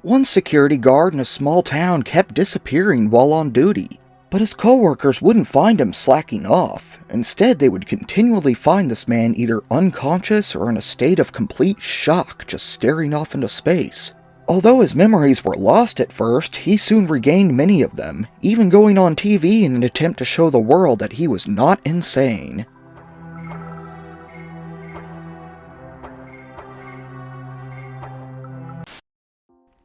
One security guard in a small town kept disappearing while on duty, but his coworkers wouldn't find him slacking off. Instead, they would continually find this man either unconscious or in a state of complete shock, just staring off into space. Although his memories were lost at first, he soon regained many of them, even going on TV in an attempt to show the world that he was not insane.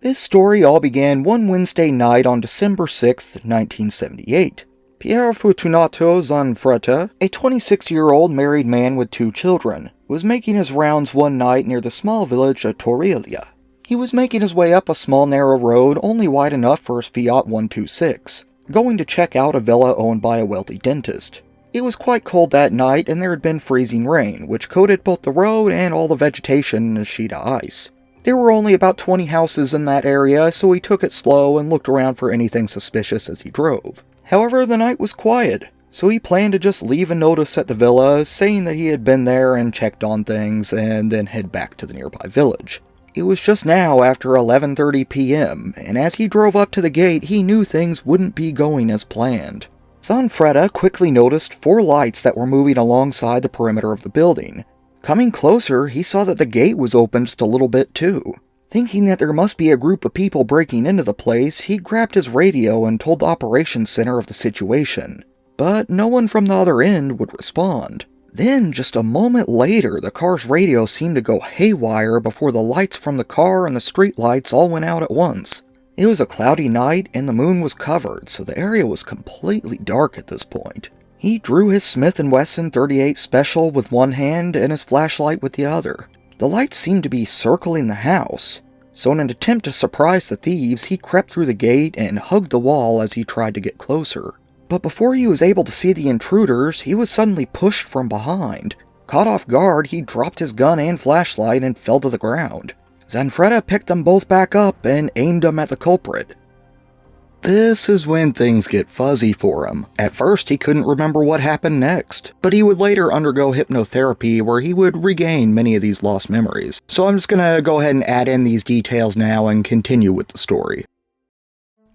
This story all began one Wednesday night on December 6, 1978. Pierre Fortunato Zanfretta, a 26-year-old married man with 2 children, was making his rounds one night near the small village of Torrelia. He was making his way up a small narrow road only wide enough for his Fiat 126, going to check out a villa owned by a wealthy dentist. It was quite cold that night and there had been freezing rain, which coated both the road and all the vegetation in a sheet of ice. There were only about 20 houses in that area, so he took it slow and looked around for anything suspicious as he drove. However, the night was quiet, so he planned to just leave a notice at the villa saying that he had been there and checked on things and then head back to the nearby village. It was just now after 11:30 p.m., and as he drove up to the gate, he knew things wouldn't be going as planned. Zanfretta quickly noticed 4 lights that were moving alongside the perimeter of the building. Coming closer, he saw that the gate was open just a little bit too. Thinking that there must be a group of people breaking into the place, he grabbed his radio and told the operations center of the situation. But no one from the other end would respond. Then, just a moment later, the car's radio seemed to go haywire before the lights from the car and the street lights all went out at once. It was a cloudy night and the moon was covered, so the area was completely dark at this point. He drew his Smith & Wesson .38 Special with one hand and his flashlight with the other. The lights seemed to be circling the house, so in an attempt to surprise the thieves, he crept through the gate and hugged the wall as he tried to get closer. But before he was able to see the intruders, he was suddenly pushed from behind. Caught off guard, he dropped his gun and flashlight and fell to the ground. Zanfretta picked them both back up and aimed them at the culprit. This is when things get fuzzy for him. At first, he couldn't remember what happened next, but he would later undergo hypnotherapy where he would regain many of these lost memories. So I'm just gonna go ahead and add in these details now and continue with the story.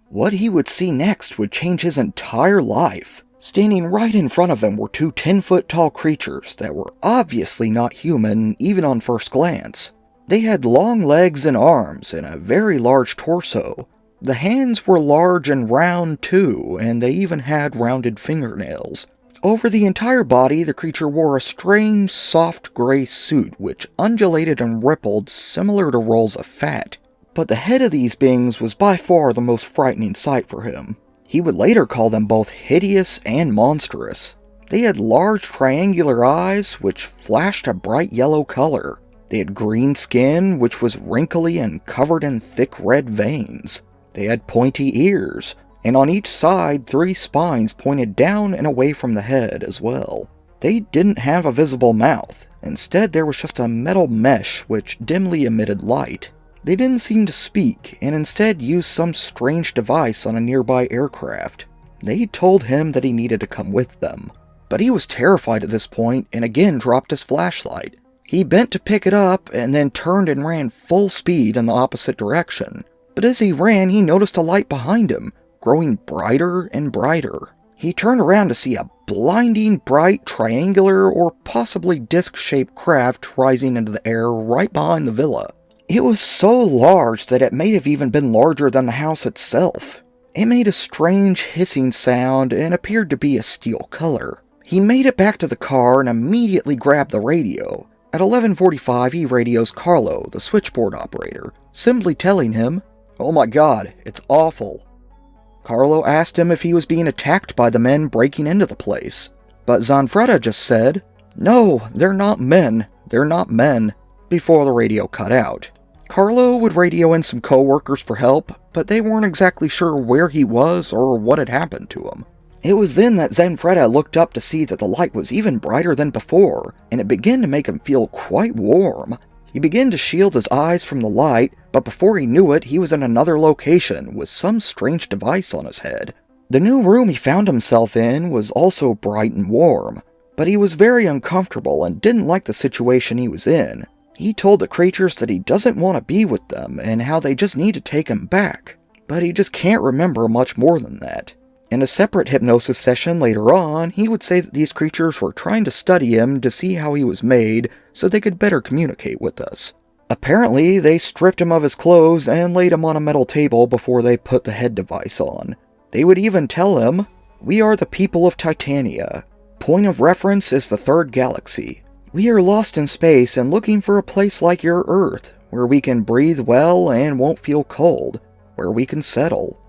What he would see next would change his entire life. Standing right in front of him were 2 10-foot-tall creatures that were obviously not human, even on first glance. They had long legs and arms and a very large torso. The hands were large and round too, and they even had rounded fingernails. Over the entire body, the creature wore a strange, soft gray suit which undulated and rippled similar to rolls of fat. But the head of these beings was by far the most frightening sight for him. He would later call them both hideous and monstrous. They had large triangular eyes which flashed a bright yellow color. They had green skin which was wrinkly and covered in thick red veins. They had pointy ears, and on each side 3 spines pointed down and away from the head as well. They didn't have a visible mouth. Instead, there was just a metal mesh which dimly emitted light. They didn't seem to speak, and instead used some strange device on a nearby aircraft. They told him that he needed to come with them. But he was terrified at this point, and again dropped his flashlight. He bent to pick it up, and then turned and ran full speed in the opposite direction. But as he ran, he noticed a light behind him, growing brighter and brighter. He turned around to see a blinding bright triangular or possibly disc-shaped craft rising into the air right behind the villa. It was so large that it may have even been larger than the house itself. It made a strange hissing sound and appeared to be a steel color. He made it back to the car and immediately grabbed the radio. At 11:45, he radios Carlo, the switchboard operator, simply telling him, "Oh my God, it's awful." Carlo asked him if he was being attacked by the men breaking into the place. But Zanfretta just said, "No, they're not men. They're not men," before the radio cut out. Carlo would radio in some coworkers for help, but they weren't exactly sure where he was or what had happened to him. It was then that Zanfretta looked up to see that the light was even brighter than before, and it began to make him feel quite warm. He began to shield his eyes from the light, but before he knew it, he was in another location with some strange device on his head. The new room he found himself in was also bright and warm, but he was very uncomfortable and didn't like the situation he was in. He told the creatures that he doesn't want to be with them and how they just need to take him back, but he just can't remember much more than that. In a separate hypnosis session later on, he would say that these creatures were trying to study him to see how he was made so they could better communicate with us. Apparently, they stripped him of his clothes and laid him on a metal table before they put the head device on. They would even tell him, "We are the people of Titania. Point of reference is the third galaxy. We are lost in space and looking for a place like your Earth, where we can breathe well and won't feel cold, where we can settle."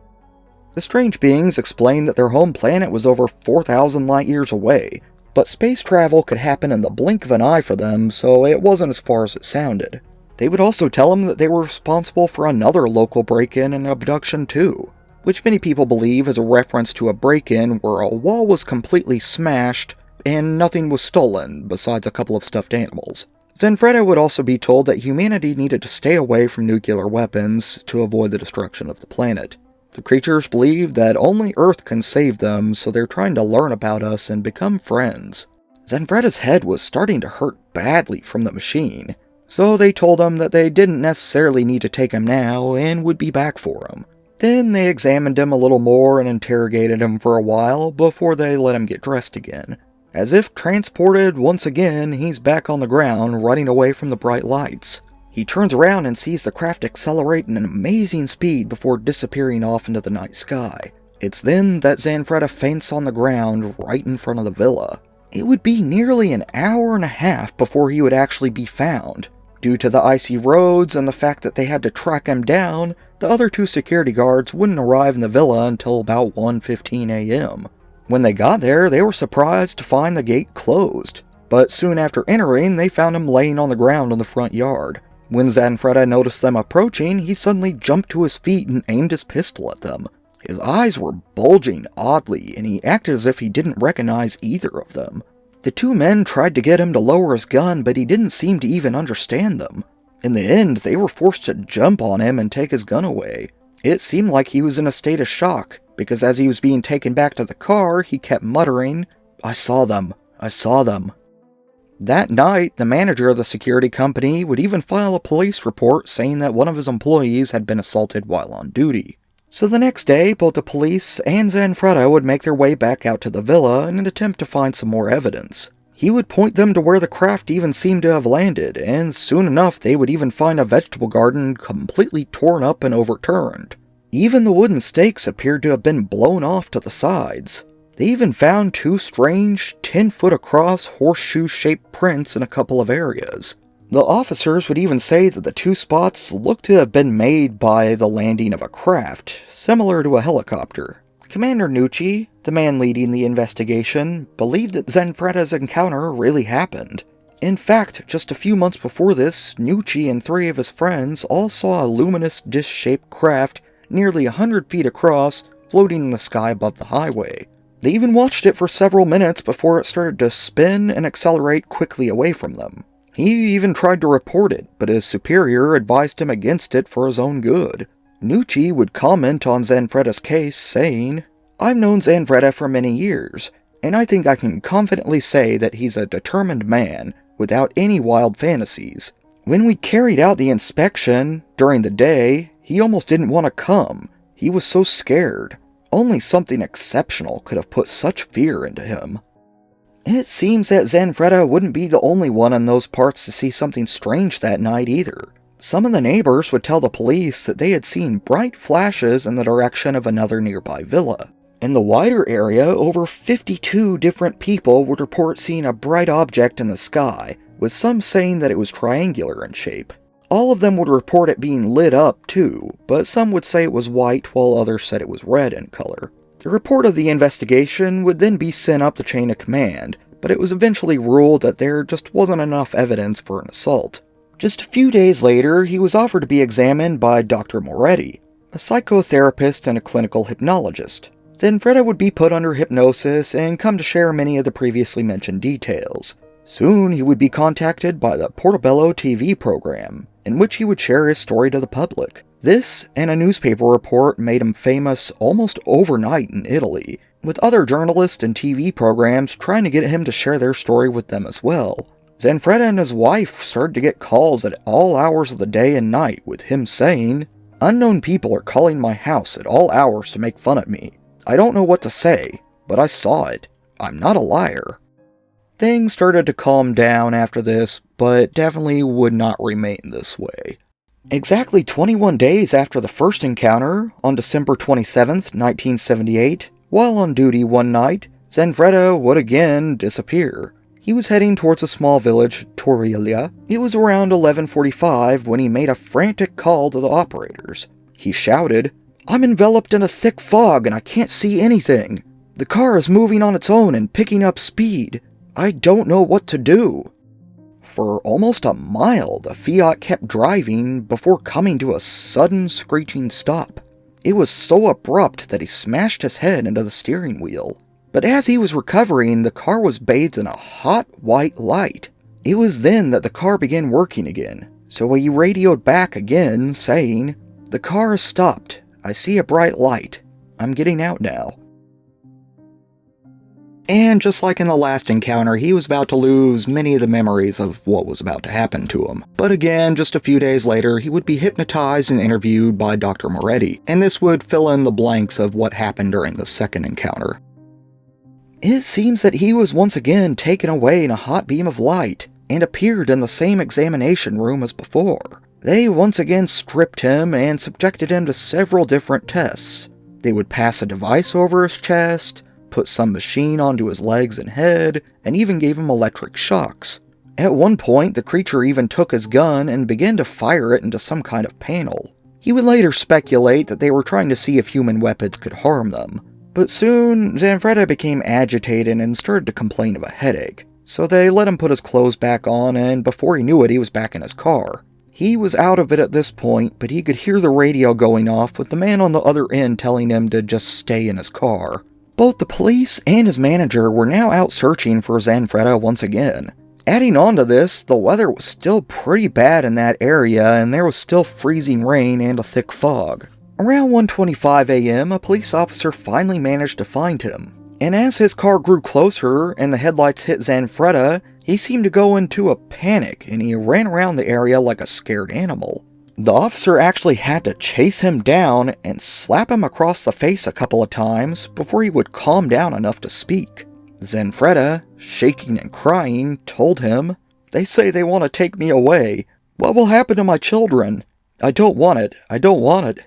The strange beings explained that their home planet was over 4,000 light years away, but space travel could happen in the blink of an eye for them, so it wasn't as far as it sounded. They would also tell him that they were responsible for another local break-in and abduction too, which many people believe is a reference to a break-in where a wall was completely smashed and nothing was stolen besides a couple of stuffed animals. Zanfretta would also be told that humanity needed to stay away from nuclear weapons to avoid the destruction of the planet. The creatures believe that only Earth can save them, so they're trying to learn about us and become friends. Zanfretta's head was starting to hurt badly from the machine, so they told him that they didn't necessarily need to take him now and would be back for him. Then they examined him a little more and interrogated him for a while before they let him get dressed again. As if transported once again, he's back on the ground running away from the bright lights. He turns around and sees the craft accelerate at an amazing speed before disappearing off into the night sky. It's then that Zanfretta faints on the ground right in front of the villa. It would be nearly an hour and a half before he would actually be found. Due to the icy roads and the fact that they had to track him down, the other two security guards wouldn't arrive in the villa until about 1:15 a.m. When they got there, they were surprised to find the gate closed, but soon after entering, they found him laying on the ground in the front yard. When Zanfretta noticed them approaching, he suddenly jumped to his feet and aimed his pistol at them. His eyes were bulging oddly, and he acted as if he didn't recognize either of them. The two men tried to get him to lower his gun, but he didn't seem to even understand them. In the end, they were forced to jump on him and take his gun away. It seemed like he was in a state of shock, because as he was being taken back to the car, he kept muttering, "I saw them, I saw them." That night, the manager of the security company would even file a police report saying that one of his employees had been assaulted while on duty. So the next day, both the police and Zanfretta would make their way back out to the villa in an attempt to find some more evidence. He would point them to where the craft even seemed to have landed, and soon enough they would even find a vegetable garden completely torn up and overturned. Even the wooden stakes appeared to have been blown off to the sides. They even found two strange, 10-foot-across, horseshoe-shaped prints in a couple of areas. The officers would even say that the two spots looked to have been made by the landing of a craft, similar to a helicopter. Commander Nucci, the man leading the investigation, believed that Zanfretta's encounter really happened. In fact, just a few months before this, Nucci and 3 of his friends all saw a luminous dish-shaped craft nearly 100 feet across floating in the sky above the highway. They even watched it for several minutes before it started to spin and accelerate quickly away from them. He even tried to report it, but his superior advised him against it for his own good. Nucci would comment on Zanfretta's case, saying, "I've known Zanfretta for many years, and I think I can confidently say that he's a determined man, without any wild fantasies. When we carried out the inspection, during the day, he almost didn't want to come. He was so scared. Only something exceptional could have put such fear into him." It seems that Zanfretta wouldn't be the only one in those parts to see something strange that night either. Some of the neighbors would tell the police that they had seen bright flashes in the direction of another nearby villa. In the wider area, over 52 different people would report seeing a bright object in the sky, with some saying that it was triangular in shape. All of them would report it being lit up too, but some would say it was white while others said it was red in color. The report of the investigation would then be sent up the chain of command, but it was eventually ruled that there just wasn't enough evidence for an assault. Just a few days later, he was offered to be examined by Dr. Moretti, a psychotherapist and a clinical hypnologist. Zanfretta would be put under hypnosis and come to share many of the previously mentioned details. Soon he would be contacted by the Portobello TV program, in which he would share his story to the public. This and a newspaper report made him famous almost overnight in Italy, with other journalists and TV programs trying to get him to share their story with them as well. Zanfretta and his wife started to get calls at all hours of the day and night, with him saying, "Unknown people are calling my house at all hours to make fun of me. I don't know what to say, but I saw it. I'm not a liar." Things started to calm down after this, but definitely would not remain this way. Exactly 21 days after the first encounter, on December 27th, 1978, while on duty one night, Zanfretta would again disappear. He was heading towards a small village, Torilia. It was around 11:45 when he made a frantic call to the operators. He shouted, "I'm enveloped in a thick fog and I can't see anything. The car is moving on its own and picking up speed. I don't know what to do." For almost a mile, the Fiat kept driving before coming to a sudden screeching stop. It was so abrupt that he smashed his head into the steering wheel. But as he was recovering, the car was bathed in a hot white light. It was then that the car began working again, so he radioed back again, saying, "The car has stopped. I see a bright light. I'm getting out now." And just like in the last encounter, he was about to lose many of the memories of what was about to happen to him. But again, just a few days later, he would be hypnotized and interviewed by Dr. Moretti, and this would fill in the blanks of what happened during the second encounter. It seems that he was once again taken away in a hot beam of light, and appeared in the same examination room as before. They once again stripped him and subjected him to several different tests. They would pass a device over his chest, put some machine onto his legs and head, and even gave him electric shocks. At one point, the creature even took his gun and began to fire it into some kind of panel. He would later speculate that they were trying to see if human weapons could harm them. But soon, Zanfretta became agitated and started to complain of a headache. So they let him put his clothes back on, and before he knew it, he was back in his car. He was out of it at this point, but he could hear the radio going off with the man on the other end telling him to just stay in his car. Both the police and his manager were now out searching for Zanfretta once again. Adding on to this, the weather was still pretty bad in that area, and there was still freezing rain and a thick fog. Around 1:25 a.m., a police officer finally managed to find him. And as his car grew closer and the headlights hit Zanfretta, he seemed to go into a panic and he ran around the area like a scared animal. The officer actually had to chase him down and slap him across the face a couple of times before he would calm down enough to speak. Zanfretta, shaking and crying, told him, "They say they want to take me away. What will happen to my children? I don't want it. I don't want it."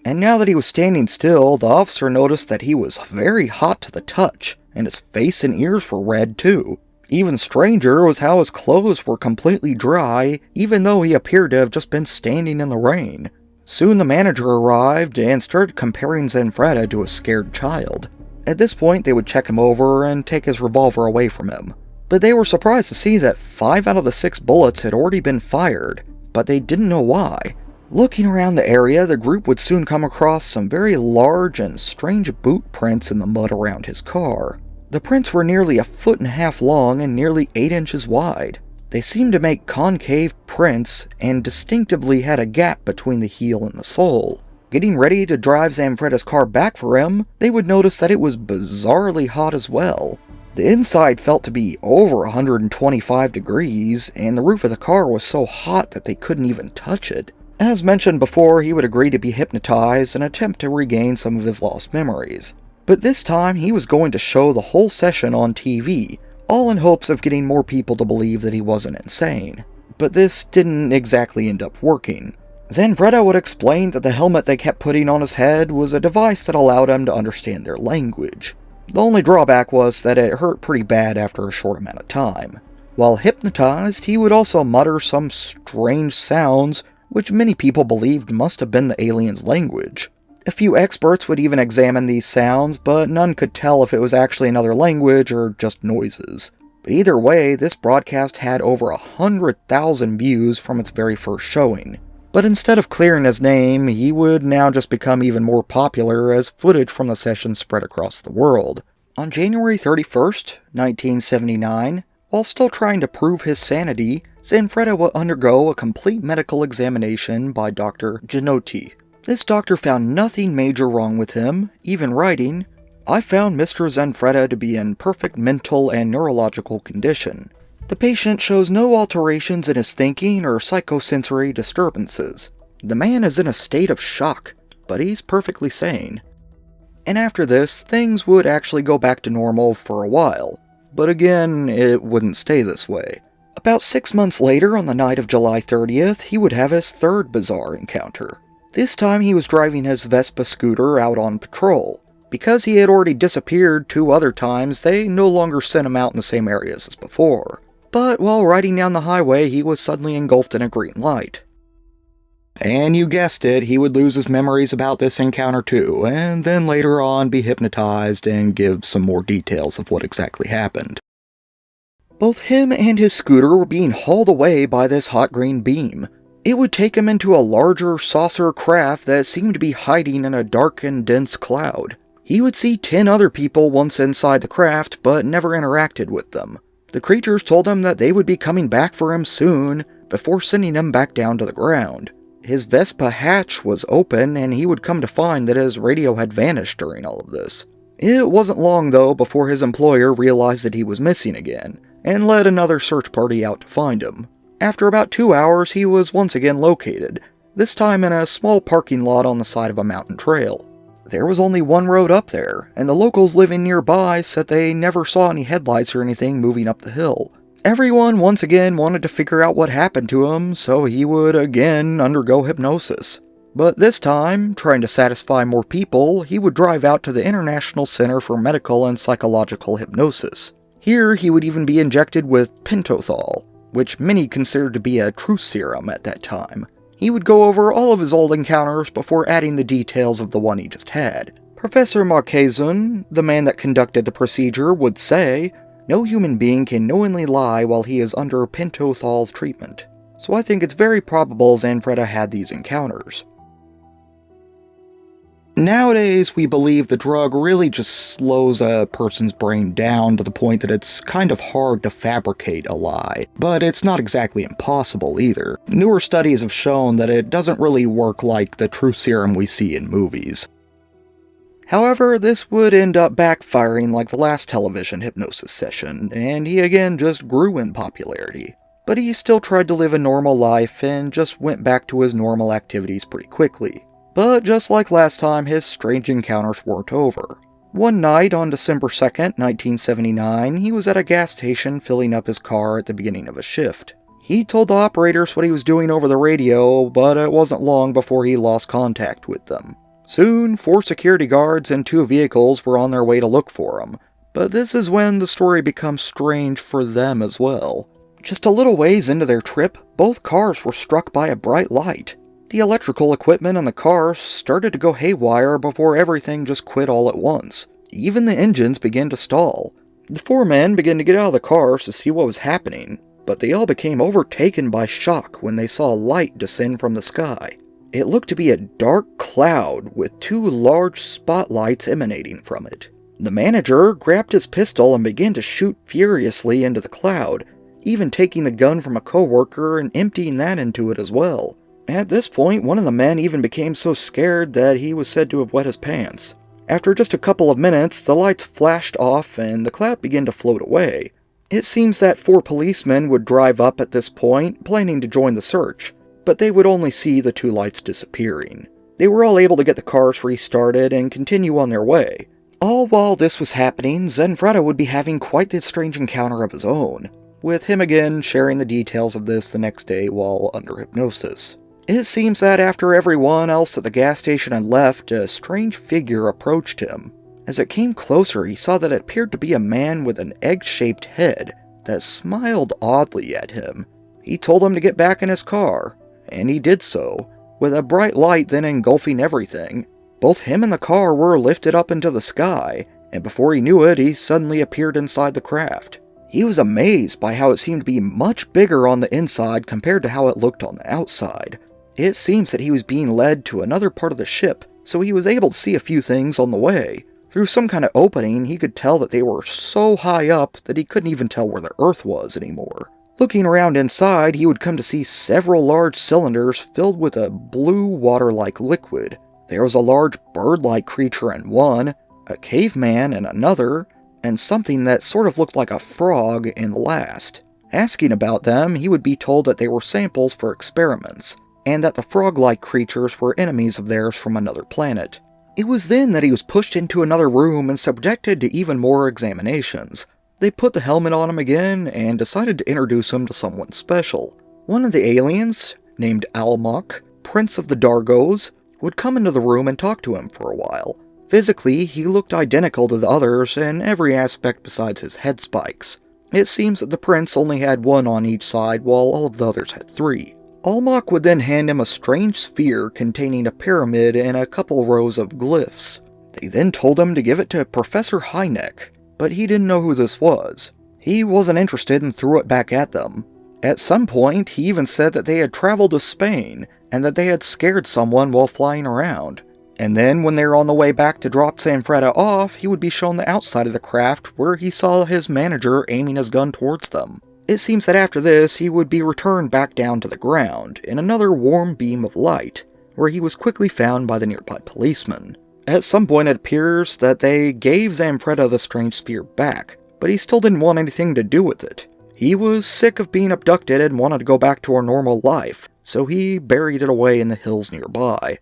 And now that he was standing still, the officer noticed that he was very hot to the touch, and his face and ears were red too. Even stranger was how his clothes were completely dry, even though he appeared to have just been standing in the rain. Soon the manager arrived and started comparing Zanfretta to a scared child. At this point, they would check him over and take his revolver away from him. But they were surprised to see that 5 out of the 6 bullets had already been fired, but they didn't know why. Looking around the area, the group would soon come across some very large and strange boot prints in the mud around his car. The prints were nearly 1.5 feet long and nearly 8 inches wide. They seemed to make concave prints and distinctively had a gap between the heel and the sole. Getting ready to drive Zanfretta's car back for him, they would notice that it was bizarrely hot as well. The inside felt to be over 125 degrees, and the roof of the car was so hot that they couldn't even touch it. As mentioned before, he would agree to be hypnotized and attempt to regain some of his lost memories. But this time, he was going to show the whole session on TV, all in hopes of getting more people to believe that he wasn't insane. But this didn't exactly end up working. Zanfretta would explain that the helmet they kept putting on his head was a device that allowed him to understand their language. The only drawback was that it hurt pretty bad after a short amount of time. While hypnotized, he would also mutter some strange sounds which many people believed must have been the alien's language. A few experts would even examine these sounds, but none could tell if it was actually another language or just noises. But either way, this broadcast had over 100,000 views from its very first showing. But instead of clearing his name, he would now just become even more popular as footage from the session spread across the world. On January 31st, 1979, while still trying to prove his sanity, Zanfretta would undergo a complete medical examination by Dr. Genotti. This doctor found nothing major wrong with him, even writing, "I found Mr. Zanfretta to be in perfect mental and neurological condition. The patient shows no alterations in his thinking or psychosensory disturbances. The man is in a state of shock, but he's perfectly sane. And after this, things would actually go back to normal for a while. But again, it wouldn't stay this way. About 6 months later, on the night of July 30th, he would have his third bizarre encounter. This time he was driving his Vespa scooter out on patrol. Because he had already disappeared 2 other times, they no longer sent him out in the same areas as before. But while riding down the highway, he was suddenly engulfed in a green light. And you guessed it, he would lose his memories about this encounter too, and then later on be hypnotized and give some more details of what exactly happened. Both him and his scooter were being hauled away by this hot green beam. It would take him into a larger saucer craft that seemed to be hiding in a dark and dense cloud. He would see 10 other people once inside the craft, but never interacted with them. The creatures told him that they would be coming back for him soon, before sending him back down to the ground. His Vespa hatch was open, and he would come to find that his radio had vanished during all of this. It wasn't long, though, before his employer realized that he was missing again, and led another search party out to find him. After about 2 hours, he was once again located, this time in a small parking lot on the side of a mountain trail. There was only one road up there, and the locals living nearby said they never saw any headlights or anything moving up the hill. Everyone once again wanted to figure out what happened to him, so he would again undergo hypnosis. But this time, trying to satisfy more people, he would drive out to the International Center for Medical and Psychological Hypnosis. Here, he would even be injected with pentothal, which many considered to be a truth serum at that time. He would go over all of his old encounters before adding the details of the one he just had. Professor Marquezun, the man that conducted the procedure, would say, "No human being can knowingly lie while he is under pentothal treatment." So I think it's very probable Zanfretta had these encounters. Nowadays, we believe the drug really just slows a person's brain down to the point that it's kind of hard to fabricate a lie. But it's not exactly impossible either. Newer studies have shown that it doesn't really work like the truth serum we see in movies. However, this would end up backfiring like the last television hypnosis session, and he again just grew in popularity. But he still tried to live a normal life and just went back to his normal activities pretty quickly. But just like last time, his strange encounters weren't over. One night on December 2nd, 1979, he was at a gas station filling up his car at the beginning of a shift. He told the operators what he was doing over the radio, but it wasn't long before he lost contact with them. Soon, 4 security guards and 2 vehicles were on their way to look for him, but this is when the story becomes strange for them as well. Just a little ways into their trip, both cars were struck by a bright light. The electrical equipment in the car started to go haywire before everything just quit all at once. Even the engines began to stall. The 4 men began to get out of the cars to see what was happening, but they all became overtaken by shock when they saw a light descend from the sky. It looked to be a dark cloud with 2 large spotlights emanating from it. The manager grabbed his pistol and began to shoot furiously into the cloud, even taking the gun from a coworker and emptying that into it as well. At this point, one of the men even became so scared that he was said to have wet his pants. After just a couple of minutes, the lights flashed off and the cloud began to float away. It seems that 4 policemen would drive up at this point, planning to join the search, but they would only see the 2 lights disappearing. They were all able to get the cars restarted and continue on their way. All while this was happening, Zanfretta would be having quite the strange encounter of his own, with him again sharing the details of this the next day while under hypnosis. It seems that after everyone else at the gas station had left, a strange figure approached him. As it came closer, he saw that it appeared to be a man with an egg-shaped head that smiled oddly at him. He told him to get back in his car, and he did so, with a bright light then engulfing everything. Both him and the car were lifted up into the sky, and before he knew it, he suddenly appeared inside the craft. He was amazed by how it seemed to be much bigger on the inside compared to how it looked on the outside. It seems that he was being led to another part of the ship, so he was able to see a few things on the way. Through some kind of opening, he could tell that they were so high up that he couldn't even tell where the Earth was anymore. Looking around inside, he would come to see several large cylinders filled with a blue water-like liquid. There was a large bird-like creature in one, a caveman in another, and something that sort of looked like a frog in the last. Asking about them, he would be told that they were samples for experiments, and that the frog-like creatures were enemies of theirs from another planet. It was then that he was pushed into another room and subjected to even more examinations. They put the helmet on him again and decided to introduce him to someone special. One of the aliens, named Almach, Prince of the Dargos, would come into the room and talk to him for a while. Physically, he looked identical to the others in every aspect besides his head spikes. It seems that the prince only had one on each side while all of the others had three. Almach would then hand him a strange sphere containing a pyramid and a couple rows of glyphs. They then told him to give it to Professor Hynek, but he didn't know who this was. He wasn't interested and threw it back at them. At some point, he even said that they had traveled to Spain and that they had scared someone while flying around. And then, when they were on the way back to drop Zanfretta off, he would be shown the outside of the craft where he saw his manager aiming his gun towards them. It seems that after this, he would be returned back down to the ground in another warm beam of light, where he was quickly found by the nearby policeman. At some point, it appears that they gave Zanfretta the strange sphere back, but he still didn't want anything to do with it. He was sick of being abducted and wanted to go back to a normal life, so he buried it away in the hills nearby.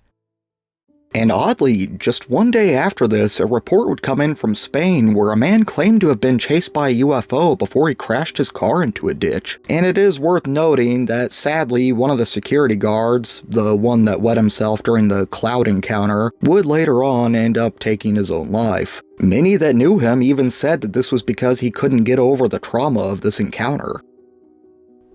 And oddly, just one day after this, a report would come in from Spain where a man claimed to have been chased by a UFO before he crashed his car into a ditch. And it is worth noting that sadly, one of the security guards, the one that wet himself during the cloud encounter, would later on end up taking his own life. Many that knew him even said that this was because he couldn't get over the trauma of this encounter.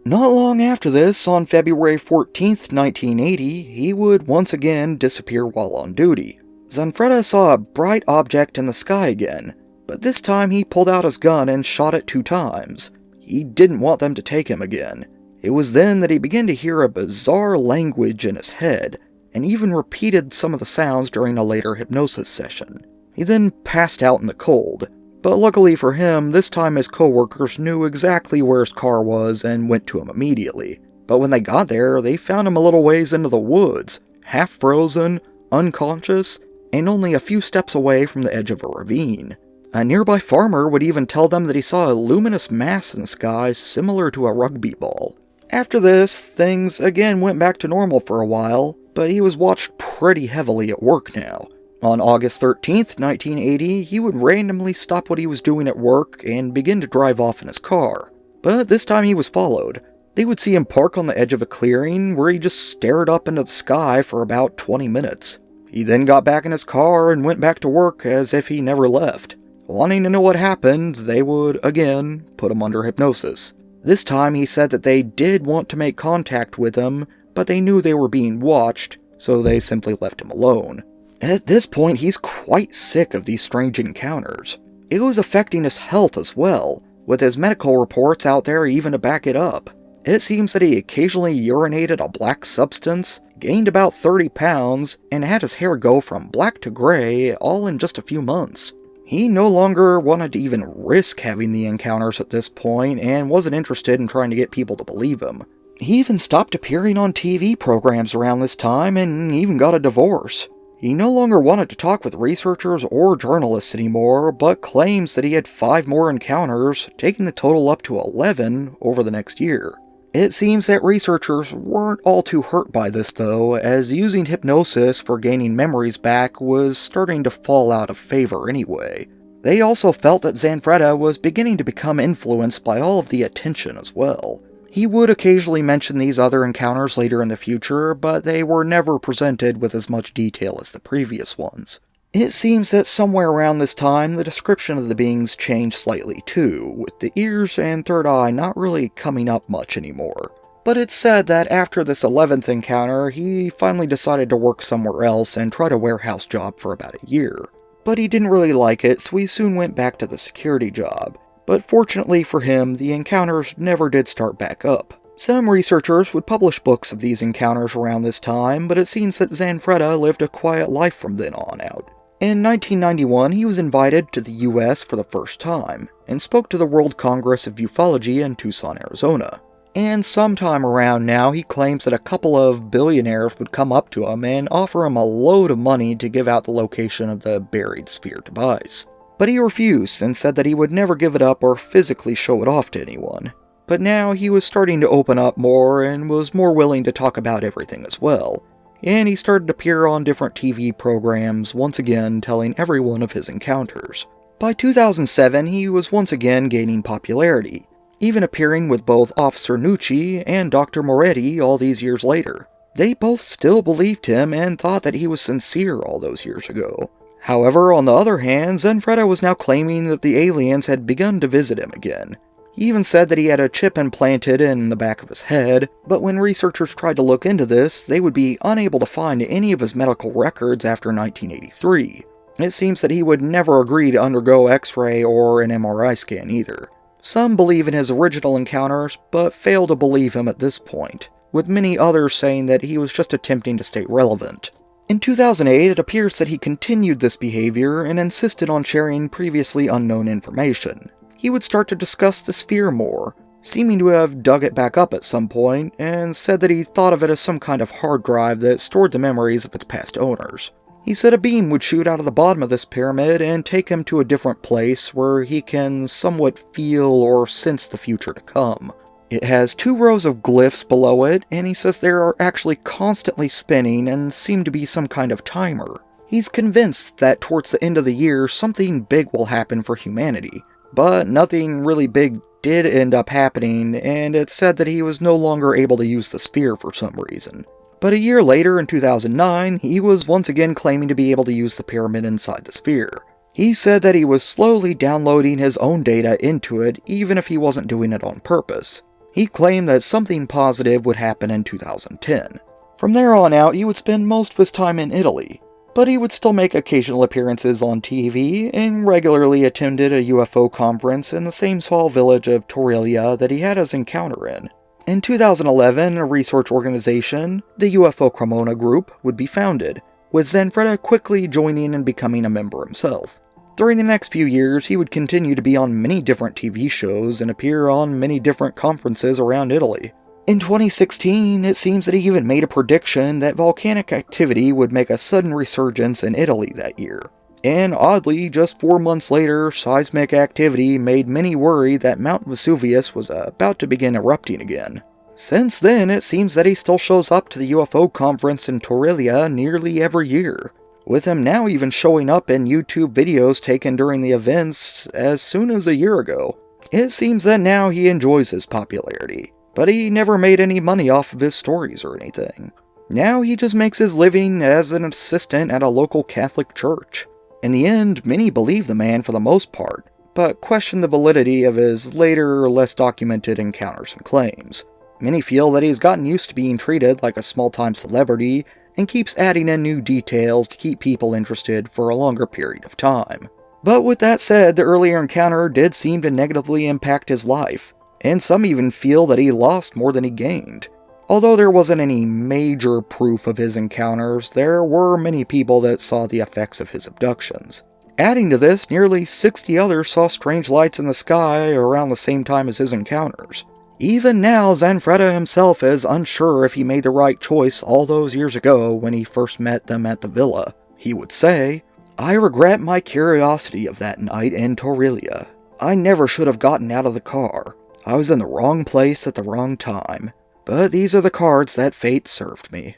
Not long after this, on February 14th, 1980, he would once again disappear while on duty. Zanfretta saw a bright object in the sky again, but this time he pulled out his gun and shot it 2 times. He didn't want them to take him again. It was then that he began to hear a bizarre language in his head, and even repeated some of the sounds during a later hypnosis session. He then passed out in the cold. But luckily for him, this time his coworkers knew exactly where his car was and went to him immediately. But when they got there, they found him a little ways into the woods, half frozen, unconscious, and only a few steps away from the edge of a ravine. A nearby farmer would even tell them that he saw a luminous mass in the sky similar to a rugby ball. After this, things again went back to normal for a while, but he was watched pretty heavily at work now. On August 13th, 1980, he would randomly stop what he was doing at work and begin to drive off in his car. But this time he was followed. They would see him park on the edge of a clearing where he just stared up into the sky for about 20 minutes. He then got back in his car and went back to work as if he never left. Wanting to know what happened, they would, again, put him under hypnosis. This time he said that they did want to make contact with him, but they knew they were being watched, so they simply left him alone. At this point, he's quite sick of these strange encounters. It was affecting his health as well, with his medical reports out there even to back it up. It seems that he occasionally urinated a black substance, gained about 30 pounds, and had his hair go from black to gray all in just a few months. He no longer wanted to even risk having the encounters at this point, and wasn't interested in trying to get people to believe him. He even stopped appearing on TV programs around this time, and even got a divorce. He no longer wanted to talk with researchers or journalists anymore, but claims that he had 5 more encounters, taking the total up to 11 over the next year. It seems that researchers weren't all too hurt by this though, as using hypnosis for gaining memories back was starting to fall out of favor anyway. They also felt that Zanfretta was beginning to become influenced by all of the attention as well. He would occasionally mention these other encounters later in the future, but they were never presented with as much detail as the previous ones. It seems that somewhere around this time, the description of the beings changed slightly too, with the ears and third eye not really coming up much anymore. But it's said that after this 11th encounter, he finally decided to work somewhere else and tried a warehouse job for about a year. But he didn't really like it, so he soon went back to the security job. But fortunately for him, the encounters never did start back up. Some researchers would publish books of these encounters around this time, but it seems that Zanfretta lived a quiet life from then on out. In 1991, he was invited to the US for the first time, and spoke to the World Congress of Ufology in Tucson, Arizona. And sometime around now, he claims that a couple of billionaires would come up to him and offer him a load of money to give out the location of the buried sphere device. But he refused and said that he would never give it up or physically show it off to anyone. but now he was starting to open up more and was more willing to talk about everything as well. And he started to appear on different TV programs, once again telling everyone of his encounters. By 2007, he was once again gaining popularity, even appearing with both Officer Nucci and Dr. Moretti all these years later. They both still believed him and thought that he was sincere all those years ago. However, on the other hand, Zanfretta was now claiming that the aliens had begun to visit him again. He even said that he had a chip implanted in the back of his head, but when researchers tried to look into this, they would be unable to find any of his medical records after 1983. It seems that he would never agree to undergo X-ray or an MRI scan either. Some believe in his original encounters, but fail to believe him at this point, with many others saying that he was just attempting to stay relevant. In 2008, it appears that he continued this behavior and insisted on sharing previously unknown information. He would start to discuss the sphere more, seeming to have dug it back up at some point, and said that he thought of it as some kind of hard drive that stored the memories of its past owners. He said a beam would shoot out of the bottom of this pyramid and take him to a different place where he can somewhat feel or sense the future to come. It has 2 rows of glyphs below it, and he says they are actually constantly spinning and seem to be some kind of timer. He's convinced that towards the end of the year, something big will happen for humanity. But nothing really big did end up happening, and it said that he was no longer able to use the sphere for some reason. But a year later, in 2009, he was once again claiming to be able to use the pyramid inside the sphere. He said that he was slowly downloading his own data into it, even if he wasn't doing it on purpose. He claimed that something positive would happen in 2010. From there on out, he would spend most of his time in Italy, but he would still make occasional appearances on TV and regularly attended a UFO conference in the same small village of Torrelia that he had his encounter in. In 2011, a research organization, the UFO Cremona Group, would be founded, with Zanfretta quickly joining and becoming a member himself. During the next few years, he would continue to be on many different TV shows and appear on many different conferences around Italy. In 2016, it seems that he even made a prediction that volcanic activity would make a sudden resurgence in Italy that year. And oddly, just 4 months later, seismic activity made many worry that Mount Vesuvius was about to begin erupting again. Since then, it seems that he still shows up to the UFO conference in Torrelia nearly every year, with him now even showing up in YouTube videos taken during the events as soon as a year ago. It seems that now he enjoys his popularity, but he never made any money off of his stories or anything. Now he just makes his living as an assistant at a local Catholic church. In the end, many believe the man for the most part, but question the validity of his later, less documented encounters and claims. Many feel that he's gotten used to being treated like a small-time celebrity and keeps adding in new details to keep people interested for a longer period of time. But with that said, the earlier encounter did seem to negatively impact his life, and some even feel that he lost more than he gained. Although there wasn't any major proof of his encounters, there were many people that saw the effects of his abductions. Adding to this, nearly 60 others saw strange lights in the sky around the same time as his encounters. Even now, Zanfretta himself is unsure if he made the right choice all those years ago when he first met them at the villa. He would say, "I regret my curiosity of that night in Torrelia. I never should have gotten out of the car. I was in the wrong place at the wrong time. But these are the cards that fate served me."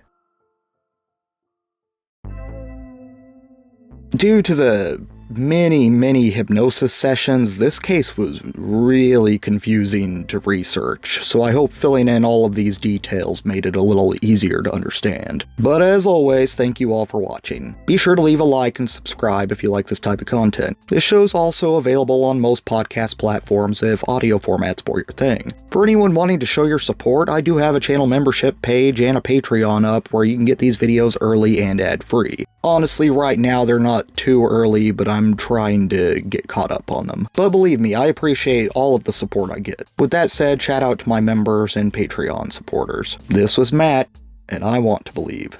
Due to the many hypnosis sessions, this case was really confusing to research, so I hope filling in all of these details made it a little easier to understand. But as always, thank you all for watching. Be sure to leave a like and subscribe if you like this type of content. This show's also available on most podcast platforms if audio format's more your thing. For anyone wanting to show your support, I do have a channel membership page and a Patreon up where you can get these videos early and ad-free. Honestly, right now they're not too early, but I'm trying to get caught up on them. But believe me, I appreciate all of the support I get. With that said, shout out to my members and Patreon supporters. This was Matt, and I want to believe.